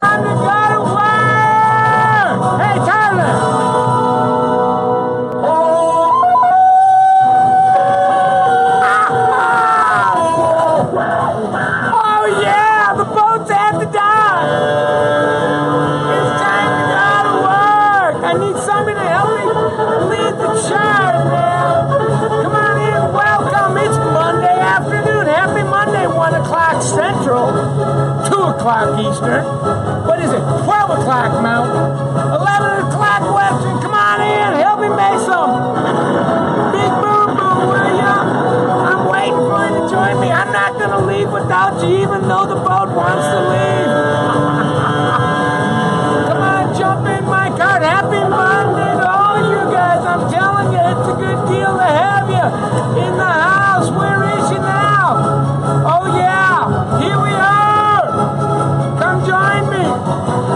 Time to go to work! Hey, Tyler! Oh, yeah! The boat's at the dock! It's time to go to work! I need somebody to help me lead the charge, man! Come on in, welcome! It's Monday afternoon! Happy Monday, 1 o'clock Central, 2 o'clock Eastern. What is it? 12 o'clock Mountain, 11 o'clock Western. Come on in, help me make some. Big boom boom, will ya? I'm waiting for you to join me. I'm not going to leave without you, even though the boat wants to leave. Come on, jump in my cart. Happy Monday to all of you guys. I'm telling you, it's a good deal to have you in the house. Where is she now? Oh, yeah, here we are. Come join me.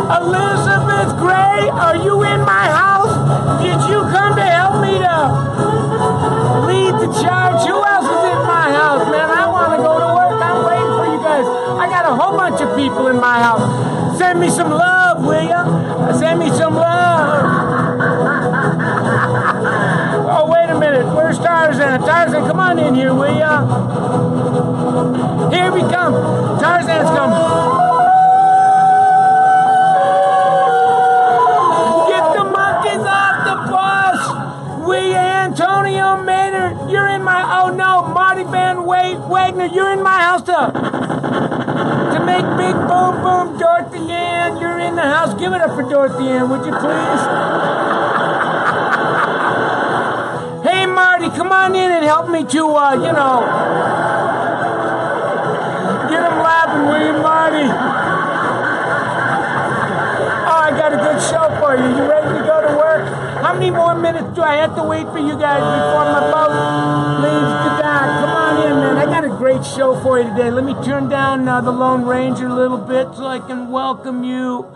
Elizabeth Gray, are you in my house? Did you come to help me to lead the charge? Who else is in my house, man? I want to go to work. I'm waiting for you guys. I got a whole bunch of people in my house. Send me some love, will ya? Send me some love. Oh, wait a minute. Where's Tarzan? Tarzan, come on in here, will ya? Here we come. Tarzan's coming. Antonio Maynard, you're in my, oh no, Marty Van Wagner, you're in my house to make big boom boom. Dorothy Ann, you're in the house. Give it up for Dorothy Ann, would you please? Hey Marty, come on in and help me to, get them laughing, will you, Marty? Oh, I got a good show for you. You ready to go to work? How many more minutes do I have to wait for you guys before my boat leaves the dock? Come on in, man. I got a great show for you today. Let me turn down the Lone Ranger a little bit so I can welcome you.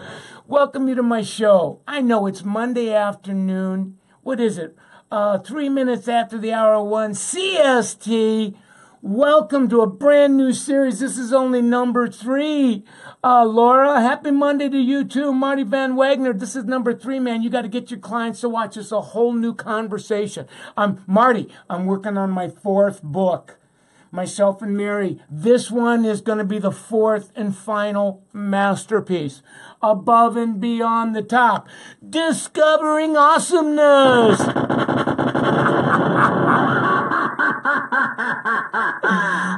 Welcome you to my show. I know it's Monday afternoon. What is it? 3 minutes after the hour 1 CST. Welcome to a brand new series. This is only number 3. Laura, happy Monday to you too. Marty Van Wagner, this is number 3, man. You got to get your clients to watch this, a whole new conversation. Marty, I'm working on my 4th book. Myself and Mary. This one is going to be the 4th and final masterpiece. Above and Beyond the Top. Discovering Awesomeness.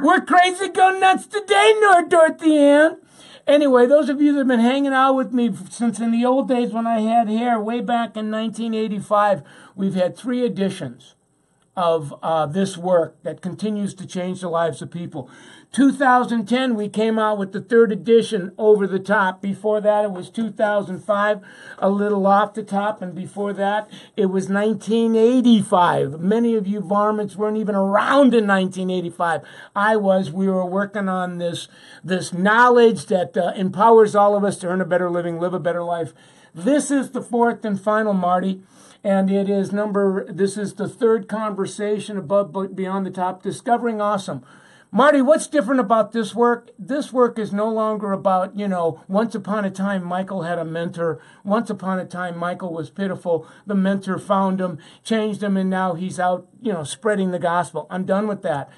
We're crazy go nuts today, Dorothy Ann. Anyway, those of you that have been hanging out with me since in the old days when I had hair, way back in 1985, we've had 3 editions of this work that continues to change the lives of people. 2010, we came out with the 3rd edition, Over the Top. Before that, it was 2005, A Little Off the Top. And before that, it was 1985. Many of you varmints weren't even around in 1985. I was. We were working on this knowledge that empowers all of us to earn a better living, live a better life. This is the 4th and final, Marty. And this is the 3rd conversation, Above Beyond the Top, Discovering Awesome. Marty, what's different about this work? This work is no longer about, once upon a time Michael had a mentor. Once upon a time Michael was pitiful. The mentor found him, changed him, and now he's out, spreading the gospel. I'm done with that.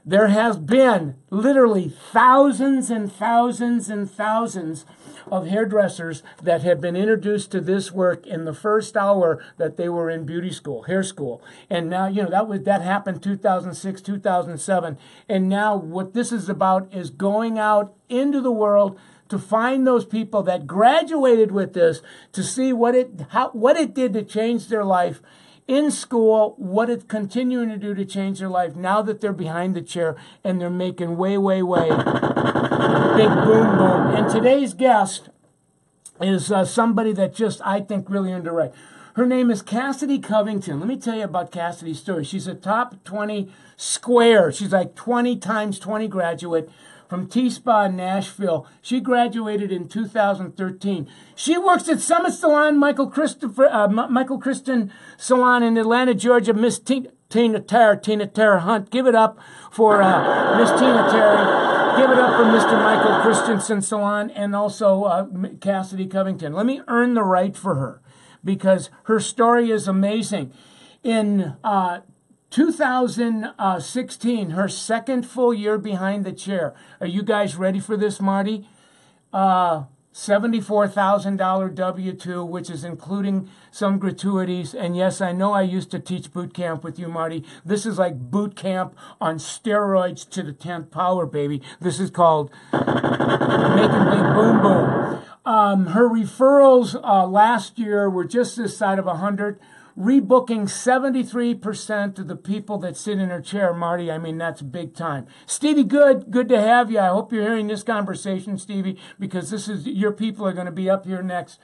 There has been literally thousands and thousands and thousands of hairdressers that have been introduced to this work in the first hour that they were in beauty school, hair school. And now, that happened 2006, 2007. And now what this is about is going out into the world to find those people that graduated with this, to see what it did to change their life in school, what it's continuing to do to change their life now that they're behind the chair and they're making way, way, way big boom, boom. And today's guest is somebody that just, I think, really earned it right. Her name is Cassidy Covington. Let me tell you about Cassidy's story. She's a top 20 square. She's like 20 times 20 graduate from T-Spa in Nashville. She graduated in 2013. She works at Summit Salon, Michael Kristen Salon in Atlanta, Georgia. Miss Tina Terra Hunt. Give it up for Miss Tina Terra. give it up for Mr. Michael Christensen Salon and also Cassidy Covington. Let me earn the right for her because her story is amazing. In 2016, her second full year behind the chair. Are you guys ready for this, Marty? $74,000 W-2, which is including some gratuities. And yes, I know I used to teach boot camp with you, Marty. This is like boot camp on steroids to the 10th power, baby. This is called Making Big Boom Boom. Her referrals last year were just this side of 100. Rebooking 73% of the people that sit in her chair, Marty. I mean, that's big time. Stevie, good to have you. I hope you're hearing this conversation, Stevie, because your people are going to be up here next.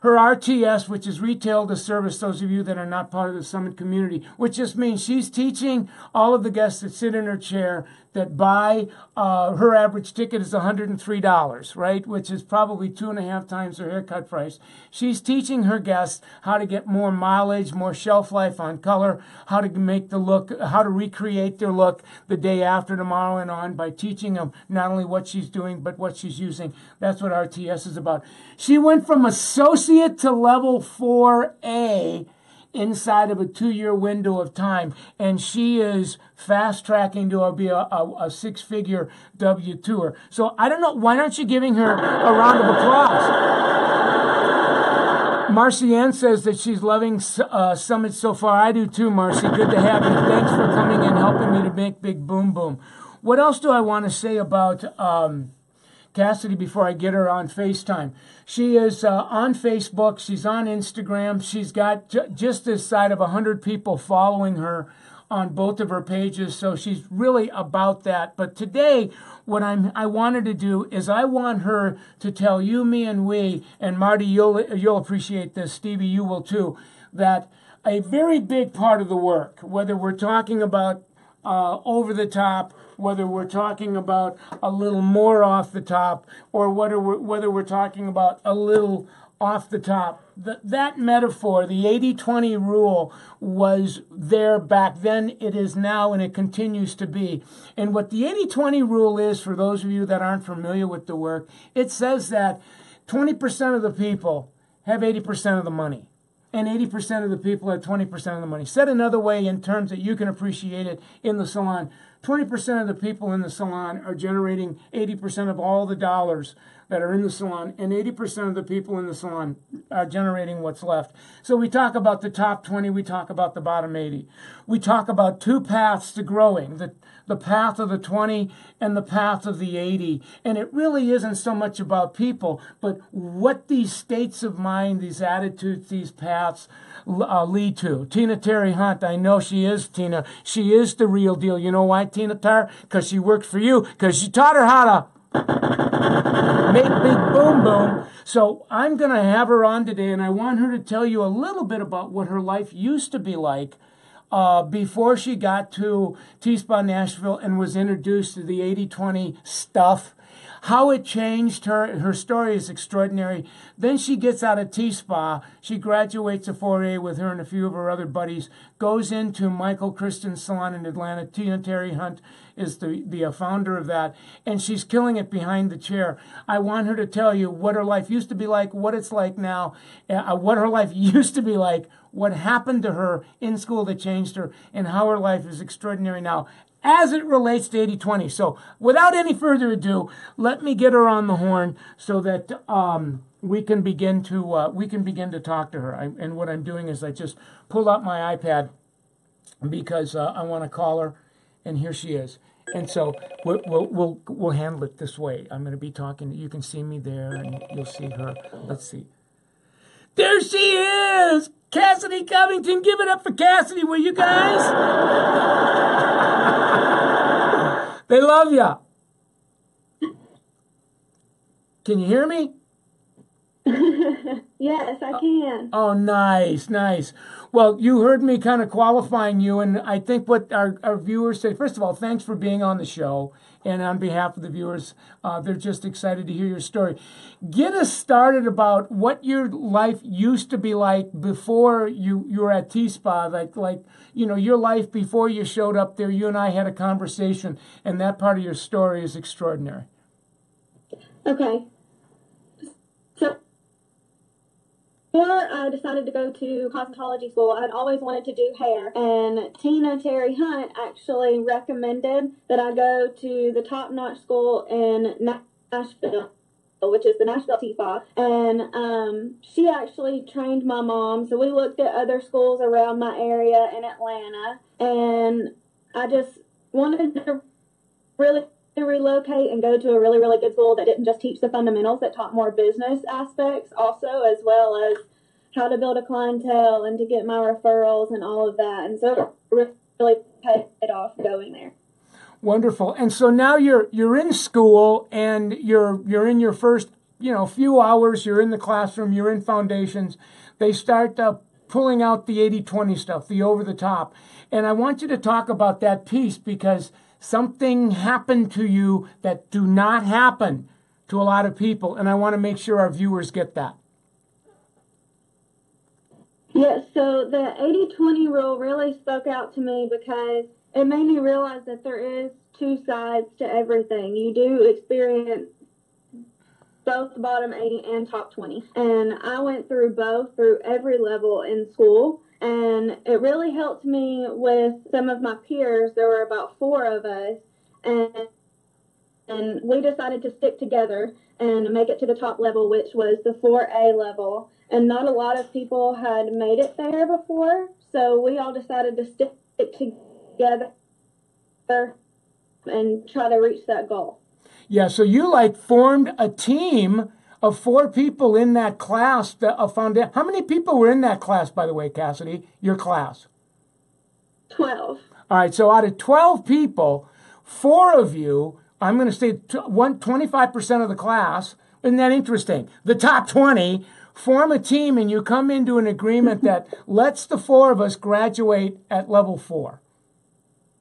Her RTS, which is retail to service those of you that are not part of the Summit community, which just means she's teaching all of the guests that sit in her chair that buy, her average ticket is $103, right? Which is probably 2.5 times her haircut price. She's teaching her guests how to get more mileage, more shelf life on color, how to make the look, how to recreate their look the day after tomorrow and on by teaching them not only what she's doing, but what she's using. That's what RTS is about. She went from associate to level 4A inside of a 2-year window of time, and she is fast-tracking to be a six-figure W-2er. So I don't know, why aren't you giving her a round of applause? Marcy Ann says that she's loving Summit so far. I do too, Marcy. Good to have you. Thanks for coming and helping me to make Big Boom Boom. What else do I want to say about Cassidy before I get her on FaceTime? She is on Facebook. She's on Instagram. She's got just this side of 100 people following her on both of her pages. So she's really about that. But today, what I wanted to do is I want her to tell you, me, and we, and Marty, you'll appreciate this. Stevie, you will too, that a very big part of the work, whether we're talking about over the top, whether we're talking about a little more off the top, or whether we're talking about a little off the top. That metaphor, the 80-20 rule, was there back then, it is now, and it continues to be. And what the 80-20 rule is, for those of you that aren't familiar with the work, it says that 20% of the people have 80% of the money. And 80% of the people have 20% of the money. Said another way, in terms that you can appreciate it in the salon, 20% of the people in the salon are generating 80% of all the dollars that are in the salon, and 80% of the people in the salon are generating what's left. So we talk about the top 20, we talk about the bottom 80. We talk about two paths to growing, the path of the 20 and the path of the 80. And it really isn't so much about people, but what these states of mind, these attitudes, these paths lead to. Tina Terry Hunt, I know she is, Tina. She is the real deal. You know why, Tina Tar? Because she worked for you, because you taught her how to make Big Boom Boom. So I'm going to have her on today, and I want her to tell you a little bit about what her life used to be like before she got to T-Spa Nashville and was introduced to the 80-20 stuff. How it changed her. Her story is extraordinary. Then she gets out of T-Spa. She graduates a 4A with her and a few of her other buddies, goes into Michael Christensen's salon in Atlanta. Tina Terry Hunt is the founder of that, and she's killing it behind the chair. I want her to tell you what her life used to be like, what it's like now, what her life used to be like, what happened to her in school that changed her, and how her life is extraordinary now as it relates to 80-20. So without any further ado, let me get her on the horn so that we can begin to talk to her. And what I'm doing is I just pulled out my iPad because I want to call her, and here she is. And so we'll handle it this way. I'm going to be talking. You can see me there, and you'll see her. Let's see. There she is, Cassidy Covington. Give it up for Cassidy, will you guys? They love ya. Can you hear me? Yes, I can. Oh, nice, nice. Well, you heard me kind of qualifying you, and I think what our viewers say, first of all, thanks for being on the show. And on behalf of the viewers, they're just excited to hear your story. Get us started about what your life used to be like before you were at T-Spa, like your life before you showed up there. You and I had a conversation, and that part of your story is extraordinary. Okay. So before I decided to go to cosmetology school, I had always wanted to do hair. And Tina Terry Hunt actually recommended that I go to the top-notch school in Nashville, which is the Nashville T-Spa. And she actually trained my mom. So we looked at other schools around my area in Atlanta. And I just wanted to really relocate and go to a really, really good school that didn't just teach the fundamentals, that taught more business aspects also, as well as how to build a clientele and to get my referrals and all of that. And so it really paid off going there. Wonderful. And so now you're in school and you're in your first few hours. You're in the classroom. You're in foundations. They start pulling out the 80-20 stuff, the over the top. And I want you to talk about that piece because something happened to you that do not happen to a lot of people, and I want to make sure our viewers get that. Yes, so the 80-20 rule really spoke out to me because it made me realize that there is two sides to everything. You do experience both bottom 80 and top 20, and I went through both through every level in school. And it really helped me with some of my peers. There were about 4 of us, and we decided to stick together and make it to the top level, which was the 4A level. And not a lot of people had made it there before, so we all decided to stick together and try to reach that goal. Yeah, so you formed a team of 4 people in that class, how many people were in that class, by the way, Cassidy, your class? 12. All right, so out of 12 people, 4 of you, I'm going to say 25% of the class, isn't that interesting? The top 20 form a team and you come into an agreement that lets the 4 of us graduate at level 4.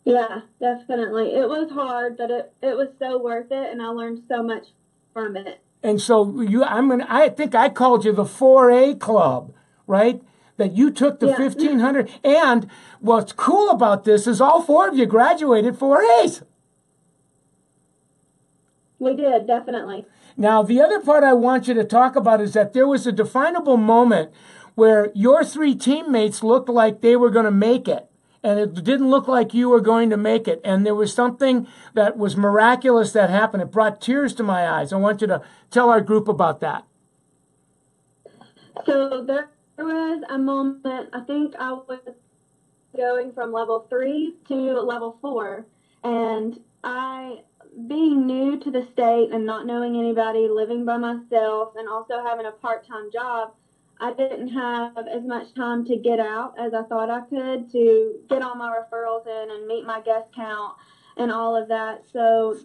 Yeah, definitely. It was hard, but it was so worth it, and I learned so much from it. And so I think I called you the 4A club, right? That you took the 1,500. And what's cool about this is all 4 of you graduated 4As. We did, definitely. Now, the other part I want you to talk about is that there was a definable moment where your 3 teammates looked like they were going to make it. And it didn't look like you were going to make it. And there was something that was miraculous that happened. It brought tears to my eyes. I want you to tell our group about that. So there was a moment, I think I was going from level 3 to level 4. And being new to the state and not knowing anybody, living by myself, and also having a part-time job, I didn't have as much time to get out as I thought I could to get all my referrals in and meet my guest count and all of that. So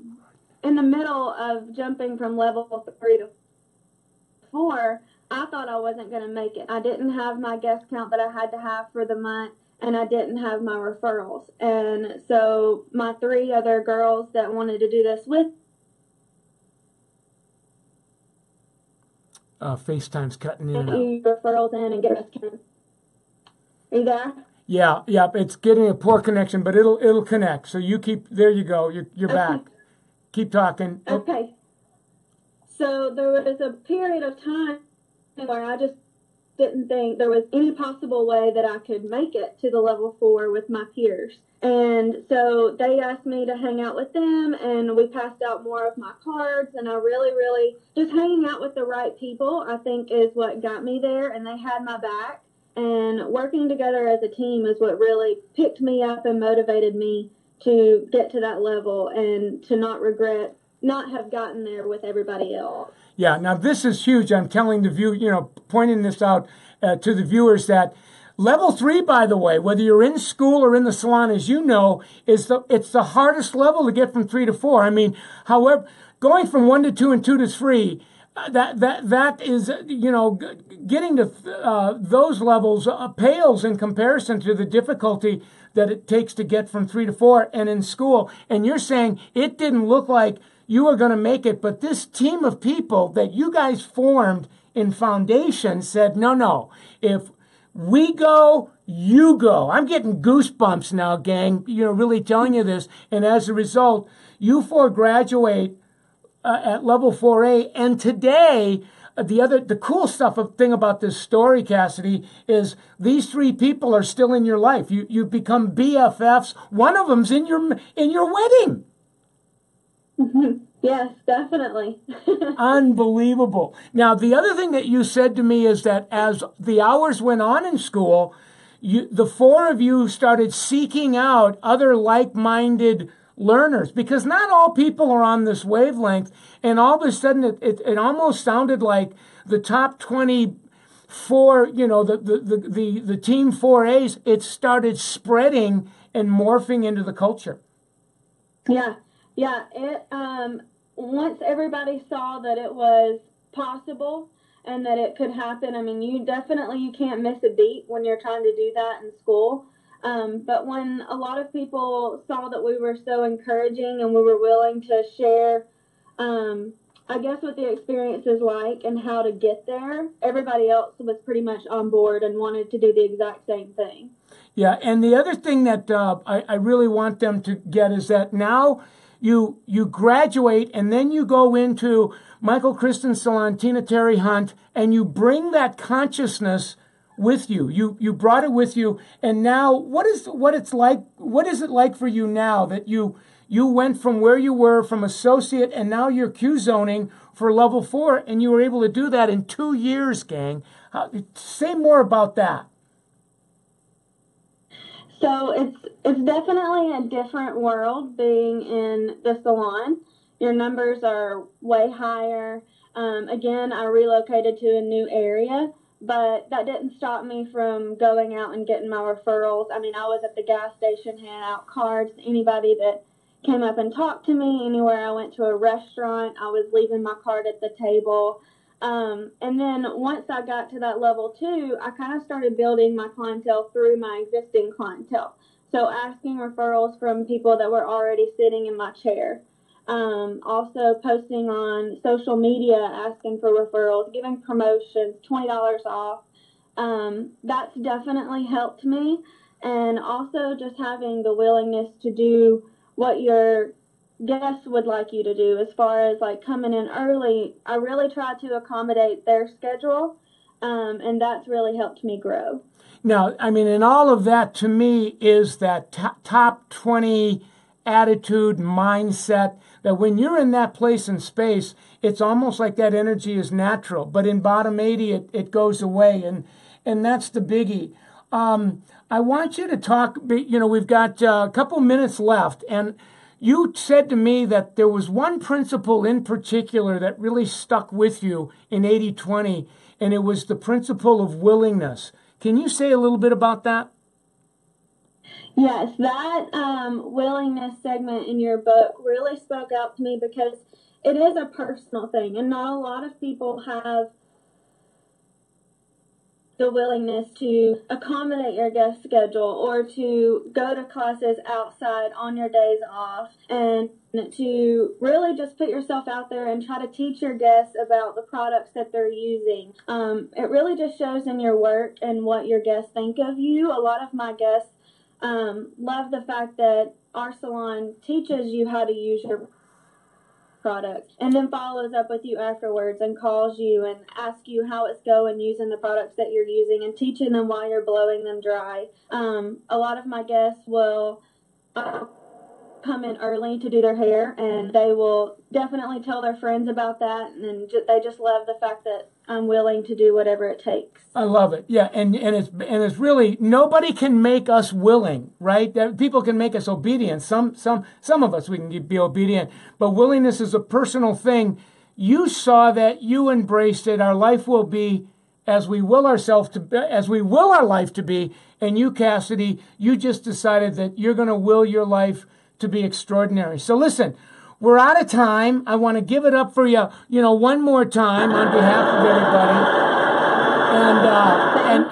in the middle of jumping from level 3 to 4, I thought I wasn't going to make it. I didn't have my guest count that I had to have for the month, and I didn't have my referrals. And so my 3 other girls that wanted to do this with FaceTime's cutting in and out. Referrals in and get us count. Are you there? Yeah, it's getting a poor connection, but it'll connect. So you there you go. You're back. Keep talking. Okay. So there was a period of time where I just didn't think there was any possible way that I could make it to the level 4 with my peers. And so they asked me to hang out with them, and we passed out more of my cards, and I really, just hanging out with the right people, I think, is what got me there, and they had my back. And working together as a team is what really picked me up and motivated me to get to that level and to not regret not have gotten there with everybody else. Yeah, now this is huge. I'm telling the pointing this out to the viewers that level 3, by the way, whether you're in school or in the salon, as you know, it's the hardest level to get from 3 to 4. I mean, however, going from 1 to 2 and 2 to 3, that is, getting to those levels pales in comparison to the difficulty that it takes to get from 3 to 4 and in school. And you're saying it didn't look like you were going to make it, but this team of people that you guys formed in foundation said, no, if we go, you go. I'm getting goosebumps now, gang, really telling you this. And as a result, you 4 graduate at level 4A. And today, the cool thing about this story, Cassidy, is these 3 people are still in your life. You become BFFs. One of them's in your wedding. Mm-hmm. Yes, definitely. Unbelievable. Now, the other thing that you said to me is that as the hours went on in school, the 4 of you started seeking out other like-minded learners, because not all people are on this wavelength, and all of a sudden it almost sounded like the top 24, the team 4As, it started spreading and morphing into the culture. Yeah. It once everybody saw that it was possible and that it could happen. I mean, you can't miss a beat when you're trying to do that in school. But when a lot of people saw that we were so encouraging and we were willing to share, I guess, what the experience is like and how to get there, everybody else was pretty much on board and wanted to do the exact same thing. Yeah, and the other thing that I really want them to get is that now you graduate and then you go into Michael Kristen Salon, Tina Terry Hunt, and you bring that consciousness with you. You brought it with you, and now what is it like for you now that you went from where you were from associate and now you're Q zoning for level 4, and you were able to do that in 2 years, gang? Say more about that. So it's definitely a different world being in the salon. Your numbers are way higher. Again, I relocated to a new area, but that didn't stop me from going out and getting my referrals. I mean, I was at the gas station handing out cards to anybody that came up and talked to me. Anywhere I went to a restaurant, I was leaving my card at the table. And then once I got to that level 2, I kind of started building my clientele through my existing clientele. So asking referrals from people that were already sitting in my chair. Also posting on social media, asking for referrals, giving promotions, $20 off. That's definitely helped me. And also just having the willingness to do what your guests would like you to do as far as like coming in early. I really try to accommodate their schedule, and that's really helped me grow. Now, I mean, and all of that to me is that top 20 attitude, mindset, that when you're in that place and space, it's almost like that energy is natural. But in bottom 80, it goes away, and that's the biggie. I want you to talk, we've got a couple minutes left, and you said to me that there was one principle in particular that really stuck with you in 80-20, and it was the principle of willingness. Can you say a little bit about that? Yes, that willingness segment in your book really spoke out to me because it is a personal thing, and not a lot of people have the willingness to accommodate your guest schedule or to go to classes outside on your days off and to really just put yourself out there and try to teach your guests about the products that they're using. It really just shows in your work and what your guests think of you. A lot of my guests love the fact that our salon teaches you how to use your product and then follows up with you afterwards and calls you and asks you how it's going using the products that you're using and teaching them while you're blowing them dry. A lot of my guests will come in early to do their hair, and they will definitely tell their friends about that, and they just love the fact that I'm willing to do whatever it takes. I love it. Yeah, and it's really, nobody can make us willing, right? People can make us obedient. Some of us, we can be obedient, but willingness is a personal thing. You saw that, you embraced it. Our life will be as we will our life to be. And you, Cassidy, you just decided that you're going to will your life to be extraordinary. So listen, we're out of time. I want to give it up for you, one more time on behalf of everybody.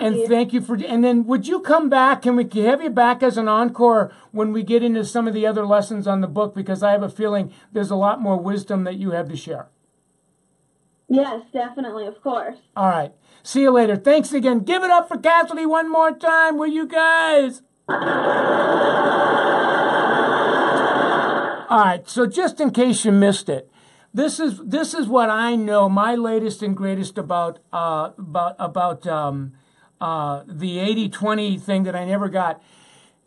And thank you for, and then would you come back? Can we have you back as an encore when we get into some of the other lessons on the book? Because I have a feeling there's a lot more wisdom that you have to share. Yes, definitely, of course. All right. See you later. Thanks again. Give it up for Cassidy one more time, will you guys? All right. So just in case you missed it, this is what I know. My latest and greatest about the 80-20 thing that I never got.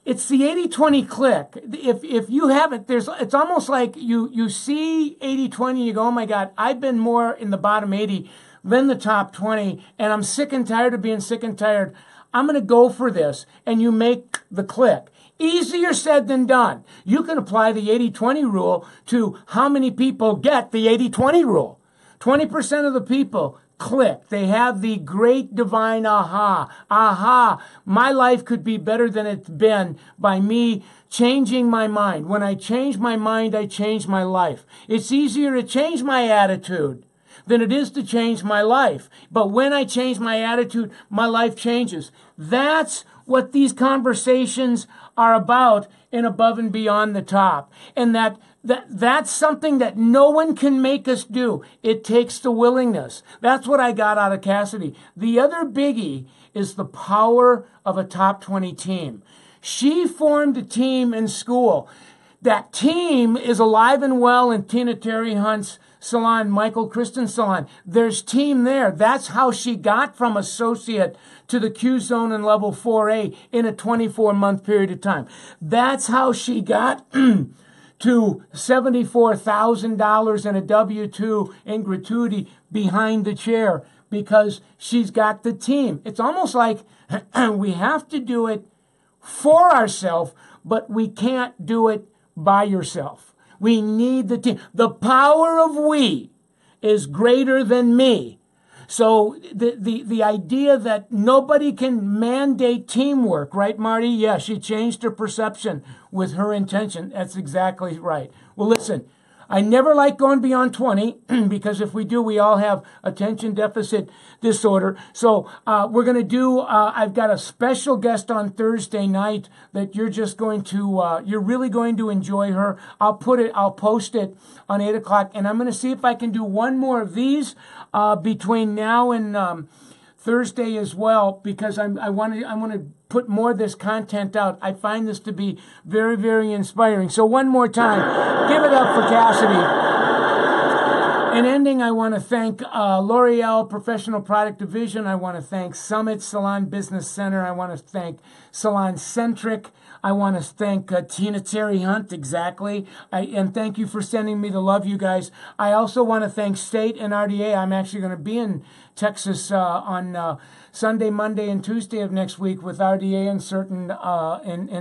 It's the 80-20 click. If you haven't, it's almost like you see 80-20 and you go, oh my God, I've been more in the bottom 80 than the top 20, and I'm sick and tired of being sick and tired. I'm going to go for this, and you make the click. Easier said than done. You can apply the 80-20 rule to how many people get the 80-20 rule. 20% of the people click. They have the great divine aha, my life could be better than it's been by me changing my mind. When I change my mind, I change my life. It's easier to change my attitude than it is to change my life. But when I change my attitude, my life changes. That's what these conversations are about in Above and Beyond the Top. And that's something that no one can make us do. It takes the willingness. That's what I got out of Cassidy. The other biggie is the power of a top 20 team. She formed a team in school. That team is alive and well in Tina Terry Hunt's Salon, Michael Kristen's Salon. There's team there. That's how she got from associate to the Q zone and level 4A in a 24-month period of time. That's how she got to $74,000 in a W-2 in gratuity behind the chair because she's got the team. It's almost like we have to do it for ourselves, but we can't do it by yourself. We need the team. The power of we is greater than me. So the idea that nobody can mandate teamwork, right, Marty? Yeah, she changed her perception with her intention. That's exactly right. Well, listen, I never like going beyond 20 because if we do, we all have attention deficit disorder. So we're going to do, I've got a special guest on Thursday night that you're just going to, you're really going to enjoy her. I'll post it on 8 o'clock, and I'm going to see if I can do one more of these between now and Thursday as well, because I want to put more of this content out. I find this to be very, very inspiring. So one more time, give it up for Cassidy. In ending, I want to thank L'Oreal Professional Product Division. I want to thank Summit Salon Business Center. I want to thank Salon Centric. I want to thank Tina Terry Hunt, exactly. And thank you for sending me the love, you guys. I also want to thank State and RDA. I'm actually going to be in Texas on Sunday, Monday, and Tuesday of next week with RDA in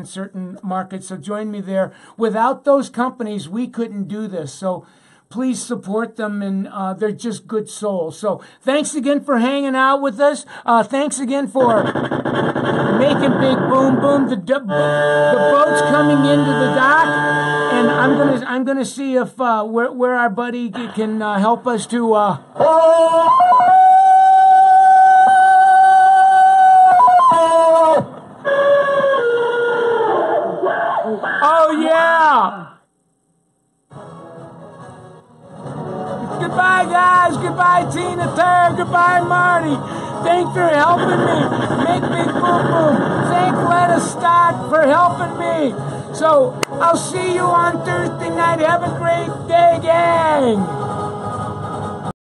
certain markets. So join me there. Without those companies, we couldn't do this. So please support them, and they're just good souls. So thanks again for hanging out with us. Thanks again for making big boom boom. The boat's coming into the dock, and I'm gonna see if where our buddy can help us to. Oh yeah. Goodbye, guys. Goodbye, Tina Turner. Goodbye, Marty. Thanks for helping me make Big Boom Boom. Thank Letta Stott for helping me. So I'll see you on Thursday night. Have a great day, gang.